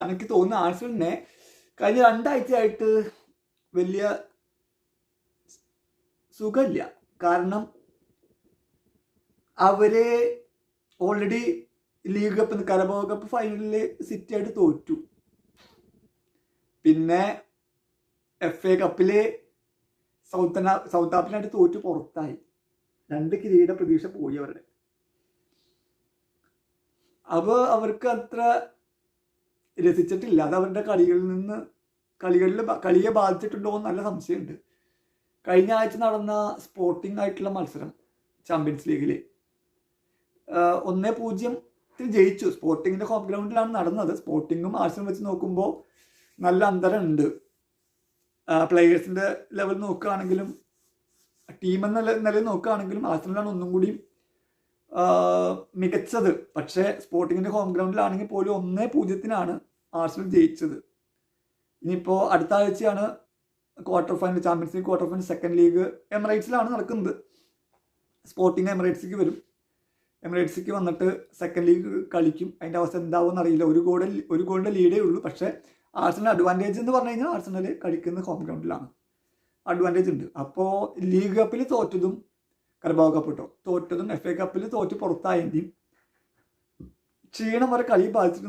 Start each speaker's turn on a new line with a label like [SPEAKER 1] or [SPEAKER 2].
[SPEAKER 1] എനിക്ക് തോന്നുന്നു ആഴ്സണലിനെ കഴിഞ്ഞ 2 ആഴ്ചയായിട്ട് വലിയ സുഖമില്ല. കാരണം അവര് ഓൾറെഡി ലീഗ് കപ്പ്, കരബാവ് കപ്പ് ഫൈനലിൽ സിറ്റി ആയിട്ട് തോറ്റു. പിന്നെ FA കപ്പില് സൗത്ത് ആഫ്രിക്കനായിട്ട് തോറ്റു പുറത്തായി. 2 കിരീട പ്രതീക്ഷ പോയി അവരുടെ. അപ്പോൾ അവർക്ക് അത്ര രസിച്ചിട്ടില്ല. അത് അവരുടെ കളിയെ ബാധിച്ചിട്ടുണ്ടോ എന്ന് നല്ല സംശയമുണ്ട്. കഴിഞ്ഞ ആഴ്ച നടന്ന സ്പോർട്ടിംഗ് ആയിട്ടുള്ള മത്സരം ചാമ്പ്യൻസ് ലീഗിൽ 1-0 ജയിച്ചു. സ്പോർട്ടിങ്ങിന്റെ ഹോം ഗ്രൗണ്ടിലാണ് നടന്നത്. സ്പോർട്ടിങ്ങും ആഴ്സണലും വെച്ച് നോക്കുമ്പോൾ നല്ല അന്തരമുണ്ട്. പ്ലേയേഴ്സിന്റെ ലെവൽ നോക്കുകയാണെങ്കിലും ടീം എന്ന നിലയിൽ നോക്കുകയാണെങ്കിലും ആഴ്സണലാണ് ഒന്നും കൂടി മികച്ചത്. പക്ഷേ സ്പോർട്ടിങ്ങിന്റെ ഹോം ഗ്രൗണ്ടിലാണെങ്കിൽ പോലും 1-0 ആഴ്സണൽ ജയിച്ചത്. ഇനിയിപ്പോൾ അടുത്ത ആഴ്ചയാണ് quarter final, Champions League quarter final second league എമിറേറ്റ്സിലാണ് നടക്കുന്നത്. സ്പോർട്ടിങ് എമിറേറ്റ്സിലേക്ക് വരും. എമിറേറ്റ്സിലേക്ക് വന്നിട്ട് സെക്കൻഡ് ലീഗ് കളിക്കും. അതിൻ്റെ അവസ്ഥ എന്താവും എന്നറിയില്ല. ഒരു ഗോളിൻ്റെ ലീഡേ ഉള്ളൂ. പക്ഷേ ആഴ്സണൽ അഡ്വാൻറ്റേജ് എന്ന് പറഞ്ഞു കഴിഞ്ഞാൽ ആഴ്സണൽ കളിക്കുന്ന ഹോം ഗ്രൗണ്ടിലാണ്, അഡ്വാൻറ്റേജ് ഉണ്ട്. അപ്പോൾ ലീഗ് കപ്പിൽ തോറ്റതും, കരബാവ് കപ്പ് തോറ്റതും, FA കപ്പിൽ തോറ്റ് പുറത്തായതിൻ്റെയും ക്ഷീണം വരെ കളി ബാധിച്ചിട്ടുണ്ട്.